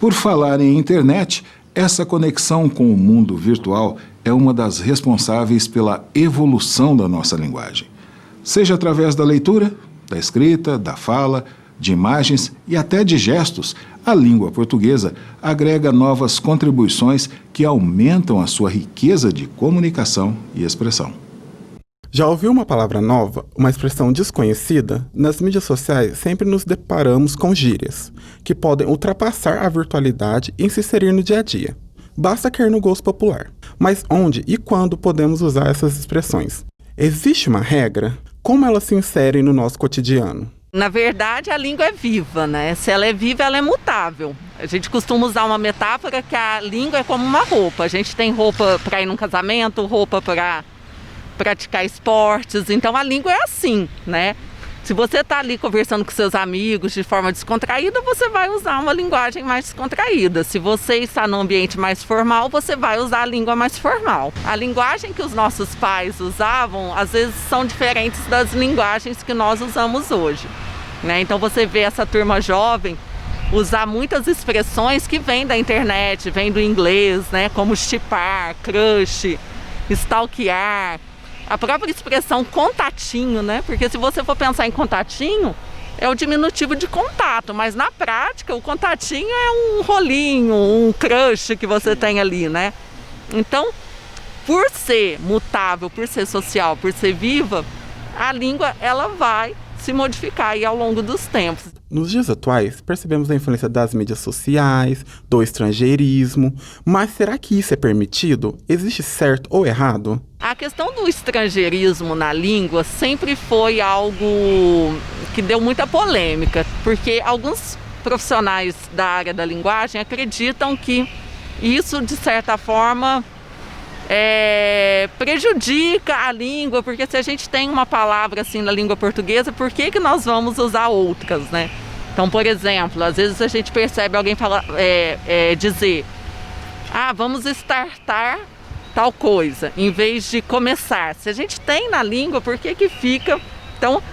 Por falar em internet, essa conexão com o mundo virtual é uma das responsáveis pela evolução da nossa linguagem. Seja através da leitura, da escrita, da fala, de imagens e até de gestos, a língua portuguesa agrega novas contribuições que aumentam a sua riqueza de comunicação e expressão. Já ouviu uma palavra nova, uma expressão desconhecida? Nas mídias sociais sempre nos deparamos com gírias, que podem ultrapassar a virtualidade e se inserir no dia a dia. Basta cair no gosto popular. Mas onde e quando podemos usar essas expressões? Existe uma regra? Como elas se inserem no nosso cotidiano? Na verdade, a língua é viva, né? Se ela é viva, ela é mutável. A gente costuma usar uma metáfora que a língua é como uma roupa. A gente tem roupa para ir num casamento, roupa para praticar esportes. Então, a língua é assim, né? Se você está ali conversando com seus amigos de forma descontraída, você vai usar uma linguagem mais descontraída. Se você está num ambiente mais formal, você vai usar a língua mais formal. A linguagem que os nossos pais usavam, às vezes, são diferentes das linguagens que nós usamos hoje, né? Então, você vê essa turma jovem usar muitas expressões que vêm da internet, vêm do inglês, né? Como chipar, crush, stalkear. A própria expressão contatinho, né? Porque se você for pensar em contatinho, é o diminutivo de contato, mas na prática o contatinho é um rolinho, um crush que você tem ali, né? Então, por ser mutável, por ser social, por ser viva, a língua ela vai se modificar aí ao longo dos tempos. Nos dias atuais, percebemos a influência das mídias sociais, do estrangeirismo, mas será que isso é permitido? Existe certo ou errado? A questão do estrangeirismo na língua sempre foi algo que deu muita polêmica, porque alguns profissionais da área da linguagem acreditam que isso, de certa forma, prejudica a língua, porque se a gente tem uma palavra assim na língua portuguesa, por que nós vamos usar outras, né? Então, por exemplo, às vezes a gente percebe alguém dizer, vamos startar tal coisa, em vez de começar. Se a gente tem na língua, por que fica? Então,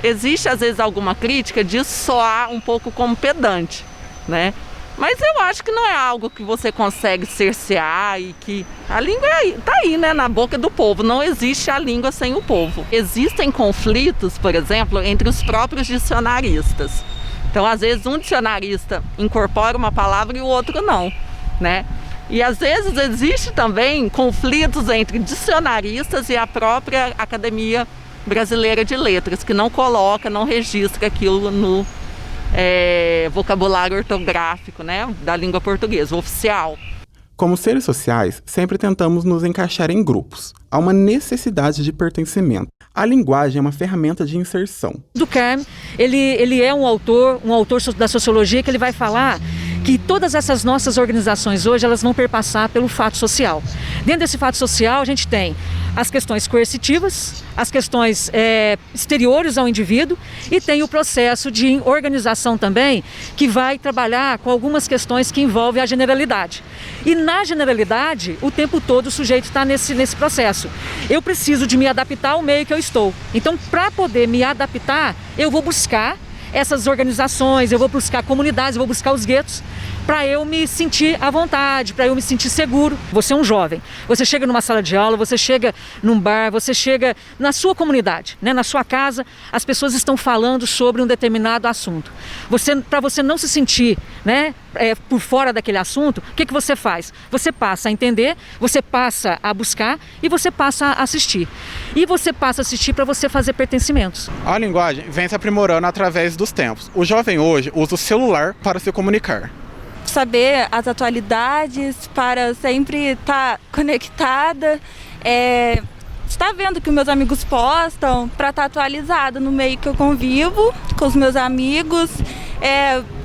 existe às vezes alguma crítica de soar um pouco como pedante, né? Mas eu acho que não é algo que você consegue cercear e que a língua está aí, né, na boca do povo. Não existe a língua sem o povo. Existem conflitos, por exemplo, entre os próprios dicionaristas. Então, às vezes, um dicionarista incorpora uma palavra e o outro não, né? E às vezes existe também conflitos entre dicionaristas e a própria Academia Brasileira de Letras, que não coloca, não registra aquilo no vocabulário ortográfico, né, da língua portuguesa, oficial. Como seres sociais, sempre tentamos nos encaixar em grupos. Há uma necessidade de pertencimento. A linguagem é uma ferramenta de inserção. Durkheim, ele é um autor da sociologia que ele vai falar que todas essas nossas organizações hoje elas vão perpassar pelo fato social. Dentro desse fato social a gente tem as questões coercitivas, as questões exteriores ao indivíduo e tem o processo de organização também que vai trabalhar com algumas questões que envolvem a generalidade. E na generalidade o tempo todo o sujeito está nesse processo. Eu preciso de me adaptar ao meio que eu estou. Então, para poder me adaptar, eu vou buscar essas organizações, eu vou buscar comunidades, eu vou buscar os guetos para eu me sentir à vontade, para eu me sentir seguro. Você é um jovem, você chega numa sala de aula, você chega num bar, você chega na sua comunidade, né, na sua casa, as pessoas estão falando sobre um determinado assunto. Para você não se sentir, né, por fora daquele assunto, o que você faz? Você passa a entender, você passa a buscar e você passa a assistir. E você passa a assistir para você fazer pertencimentos. A linguagem vem se aprimorando através dos tempos. O jovem hoje usa o celular para se comunicar. Saber as atualidades, para sempre estar conectada, estar vendo o que meus amigos postam, para estar atualizada no meio que eu convivo com os meus amigos,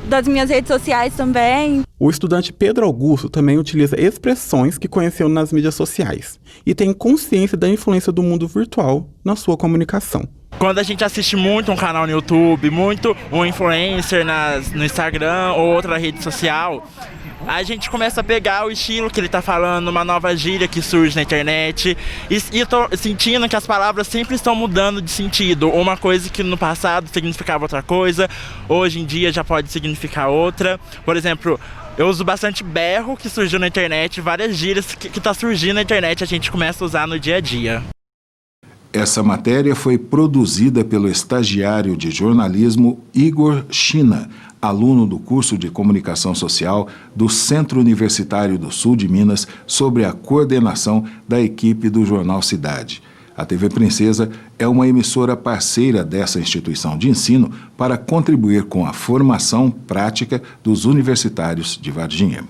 das minhas redes sociais também. O estudante Pedro Augusto também utiliza expressões que conheceu nas mídias sociais e tem consciência da influência do mundo virtual na sua comunicação. Quando a gente assiste muito um canal no YouTube, muito um influencer no Instagram ou outra rede social, a gente começa a pegar o estilo que ele tá falando, uma nova gíria que surge na internet, e eu tô sentindo que as palavras sempre estão mudando de sentido. Uma coisa que no passado significava outra coisa, hoje em dia já pode significar outra. Por exemplo, Eu uso bastante berro, que surgiu na internet, várias gírias que tá surgindo na internet, a gente começa a usar no dia a dia. Essa matéria foi produzida pelo estagiário de jornalismo Igor China, aluno do curso de Comunicação Social do Centro Universitário do Sul de Minas, sobre a coordenação da equipe do Jornal Cidade. A TV Princesa é uma emissora parceira dessa instituição de ensino para contribuir com a formação prática dos universitários de Varginha.